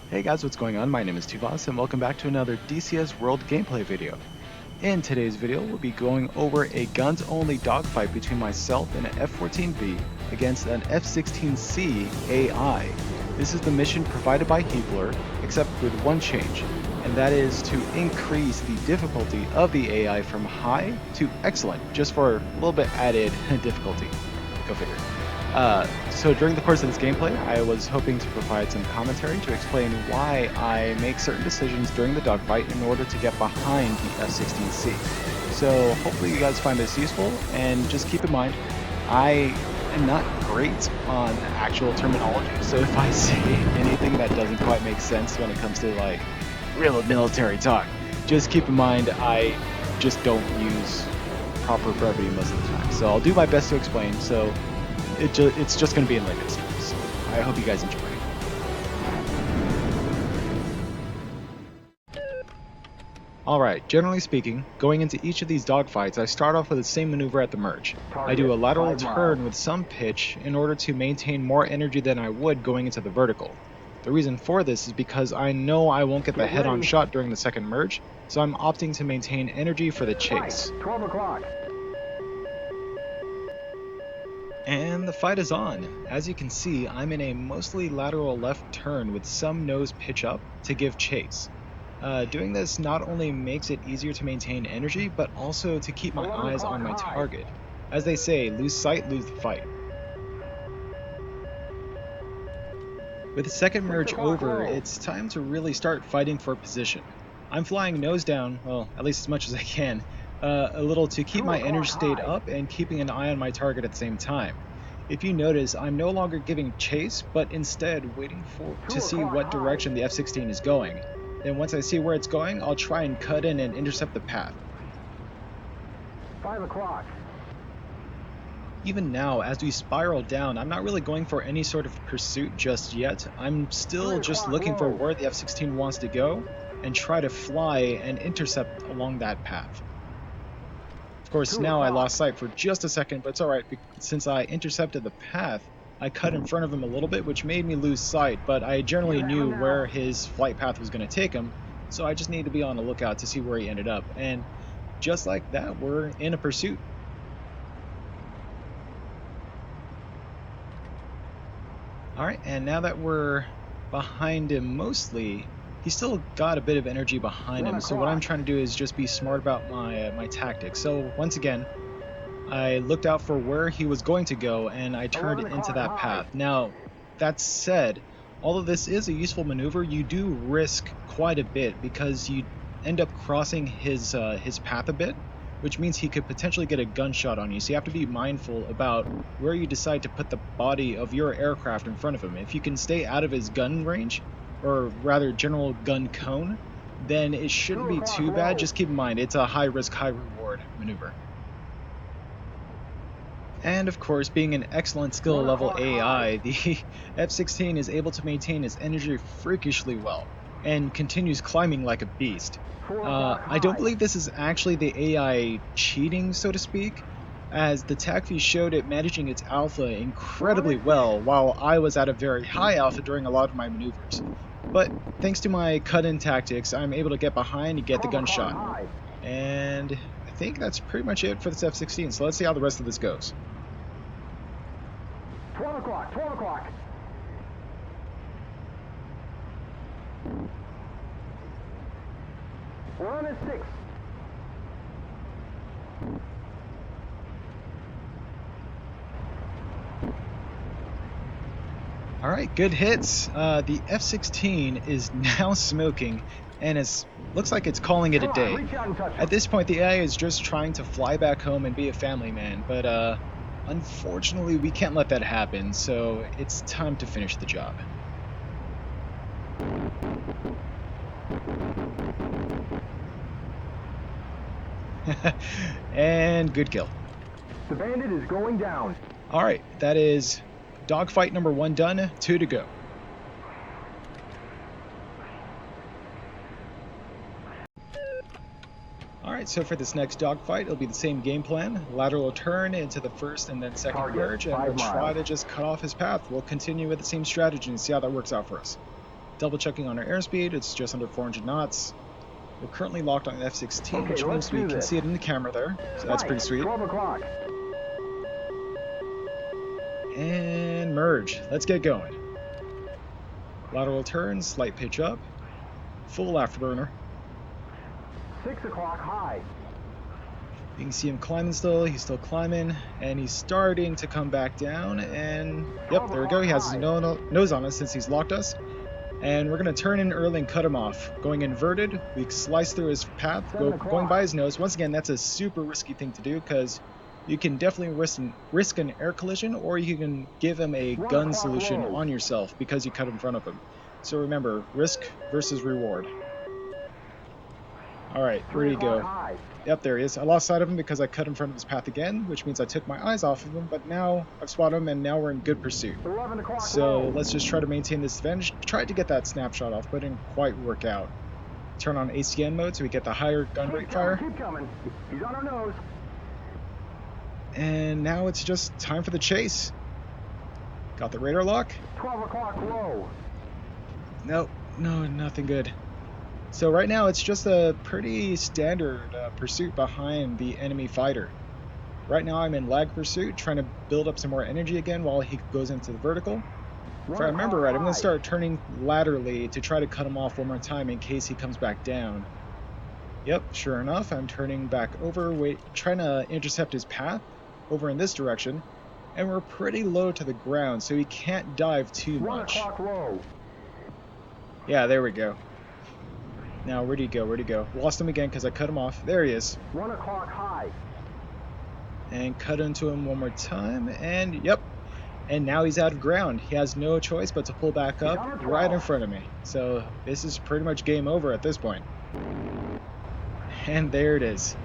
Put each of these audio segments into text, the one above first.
Hey guys, what's going on? My name is Tuvas and welcome back to another DCS World gameplay video. In today's video, we'll be going over a guns-only dogfight between myself and an F-14B against an F-16C AI. This is the mission provided by Heebler, except with one change, and that is to increase the difficulty of the AI from high to excellent, just for a little bit added difficulty. Go figure. So during the course of this gameplay, I was hoping to provide some commentary to explain why I make certain decisions during the dogfight in order to get behind the F-16C. So hopefully you guys find this useful, and just keep in mind, I am not great on actual terminology, so if I say anything that doesn't quite make sense when it comes to like real military talk, just keep in mind I just don't use proper brevity most of the time. So I'll do my best to explain, so it's just going to be in layman's terms. So I hope you guys enjoy. Alright, generally speaking, going into each of these dogfights, I start off with the same maneuver at the merge. I do a lateral turn with some pitch in order to maintain more energy than I would going into the vertical. The reason for this is because I know I won't get the head-on shot during the second merge, so I'm opting to maintain energy for the chase. 12 o'clock. And the fight is on. As you can see, I'm in a mostly lateral left turn with some nose pitch up to give chase. Doing this not only makes it easier to maintain energy, but also to keep my eyes on my target. As they say, lose sight, lose the fight. With the second merge over, it's time to really start fighting for position. I'm flying nose down, well, at least as much as I can, a little to keep my energy state up and keeping an eye on my target at the same time. If you notice, I'm no longer giving chase, but instead waiting to see what direction the F-16 is going. Then once I see where it's going, I'll try and cut in and intercept the path. 5 o'clock. Even now, as we spiral down, I'm not really going for any sort of pursuit just yet. I'm still just looking for where the F-16 wants to go and try to fly and intercept along that path. Of course, now I lost sight for just a second, but it's alright, since I intercepted the path, I cut in front of him a little bit, which made me lose sight, but I generally knew where his flight path was going to take him, so I just needed to be on the lookout to see where he ended up, and just like that, we're in a pursuit. Alright, and now that we're behind him mostly, he's still got a bit of energy behind him, so what I'm trying to do is just be smart about my tactics. So once again, I looked out for where he was going to go, and I turned into that path. Now, that said, although this is a useful maneuver, you do risk quite a bit because you end up crossing his path a bit, which means he could potentially get a gunshot on you. So you have to be mindful about where you decide to put the body of your aircraft in front of him. If you can stay out of his gun range, or rather general gun cone, then it shouldn't be too bad. Just keep in mind, it's a high risk, high reward maneuver. And of course, being an excellent skill level AI, the F-16 is able to maintain its energy freakishly well, and continues climbing like a beast. I don't believe this is actually the AI cheating, so to speak, as the TAC feed showed it managing its alpha incredibly well, while I was at a very high alpha during a lot of my maneuvers. But thanks to my cut-in tactics, I'm able to get behind and get the gunshot. And I think that's pretty much it for this F-16, so let's see how the rest of this goes. 12 o'clock, 12 o'clock. We're on at 6. Alright, good hits. The F-16 is now smoking, and looks like it's calling it a day. At this point, the AI is just trying to fly back home and be a family man, but unfortunately, we can't let that happen, so it's time to finish the job. And good kill. The bandit is going down. Alright, that is dogfight number 1 done, 2 to go. Alright, so for this next dogfight, it'll be the same game plan. Lateral turn into the first and then second merge, and we'll try to just cut off his path. We'll continue with the same strategy and see how that works out for us. Double checking on our airspeed, it's just under 400 knots. We're currently locked on F-16, Okay, which let's means we do can this. see it in the camera there, so that's pretty sweet. 12 o'clock. And merge. Let's get going. Lateral turn, slight pitch up, full afterburner. 6 o'clock high. You can see him climbing still, he's still climbing, and he's starting to come back down, and yep, there we go, he has his nose on us since he's locked us. And we're going to turn in early and cut him off. Going inverted, we slice through his path, going by his nose. Once again, that's a super risky thing to do because you can definitely risk an air collision, or you can give him a gun solution on yourself because you cut in front of him. So remember, risk versus reward. Alright, where do you go? Yep, there he is. I lost sight of him because I cut in front of his path again, which means I took my eyes off of him, but now I've spotted him and now we're in good pursuit. So let's just try to maintain this advantage. Tried to get that snapshot off, but didn't quite work out. Turn on ACN mode so we get the higher gun rate fire. Keep coming. He's on our nose. And now it's just time for the chase. Got the radar lock? 12 o'clock low. Nope, no, nothing good. So right now it's just a pretty standard pursuit behind the enemy fighter. Right now I'm in lag pursuit, trying to build up some more energy again while he goes into the vertical. If I remember right, I'm going to start turning laterally to try to cut him off one more time in case he comes back down. Yep, sure enough, I'm turning back over, trying to intercept his path over in this direction. And we're pretty low to the ground, so he can't dive too much. 1 o'clock low. Yeah, there we go. Now, where'd he go? Where'd he go? Lost him again because I cut him off. There he is. 1 o'clock high. And cut into him one more time. And, yep. And now he's out of ground. He has no choice but to pull back up right in front of me. So, this is pretty much game over at this point. And there it is.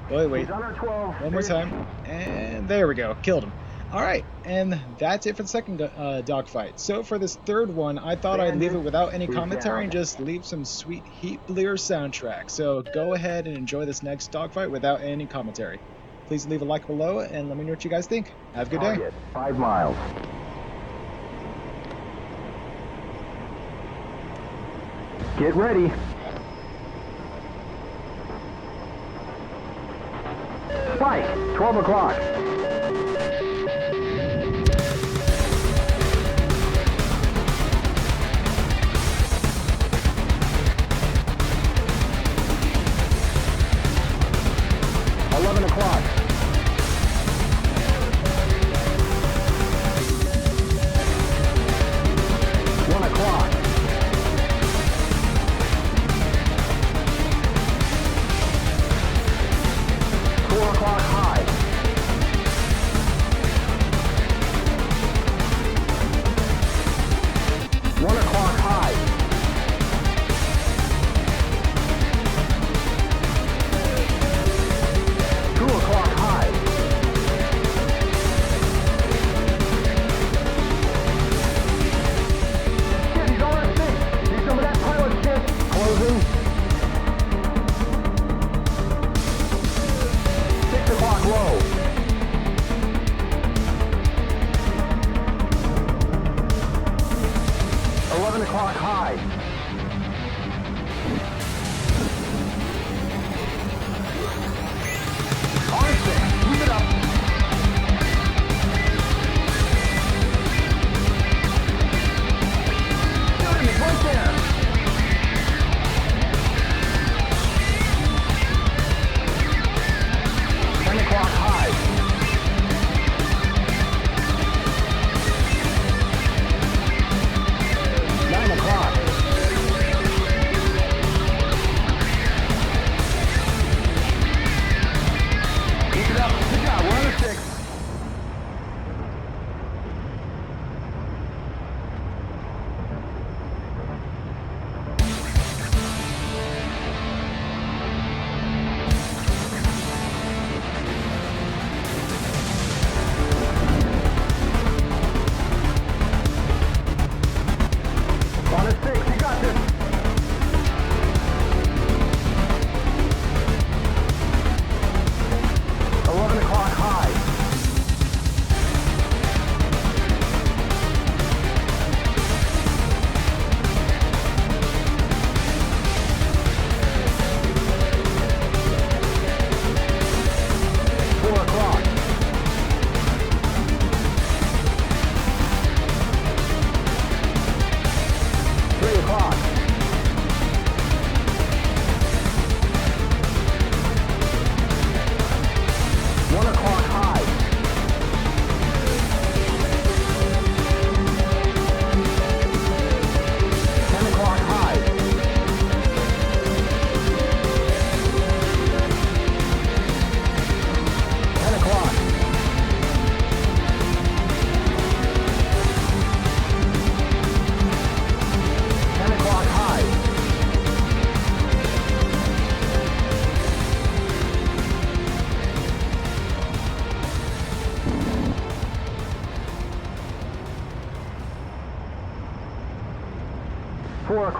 Wait. One more time. And there we go. Killed him. Alright, and that's it for the second dogfight. So for this third one, I thought I'd leave it without any commentary and just leave some sweet Heat Blear soundtrack. So go ahead and enjoy this next dogfight without any commentary. Please leave a like below and let me know what you guys think. Have a good day. 5 miles. Get ready. Spike, 12 o'clock.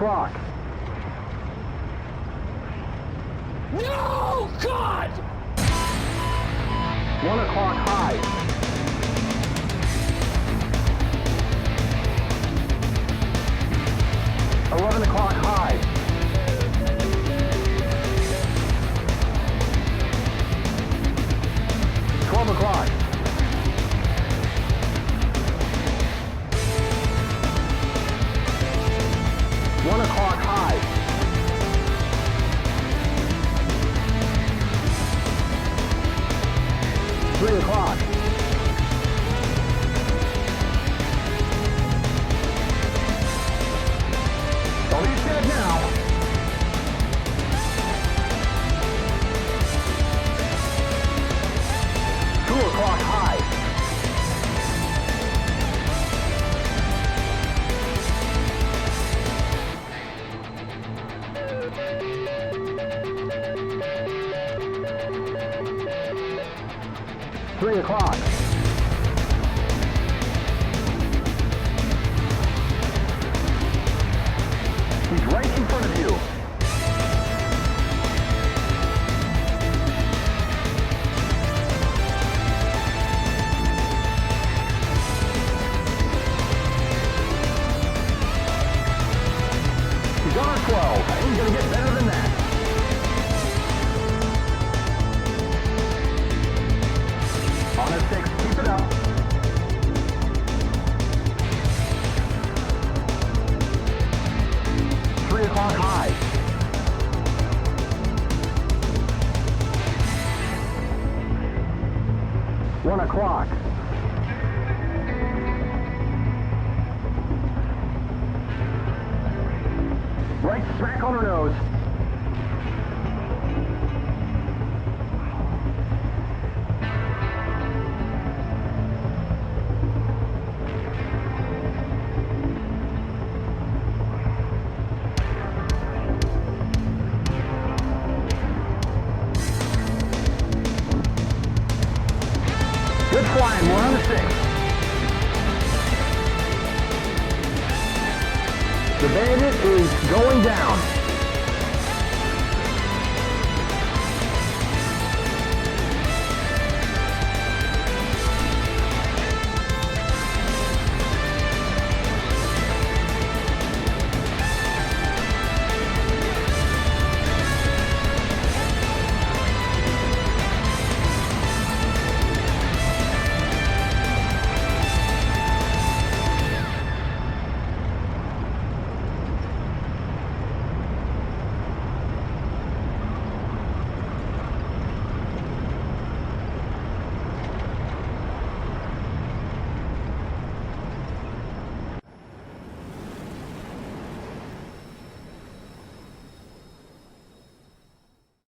o'clock. No, God! 1 o'clock high. 11 o'clock high. 12 o'clock. 1 o'clock high. 3 o'clock. 2 o'clock high. 3 o'clock. 'He's right in front of you. 12. Ain't gonna get better than that. On a 6, keep it up. Three o'clock high. One o'clock. Right smack on her nose. Good flying, we're on the 6. The Bandit is going down.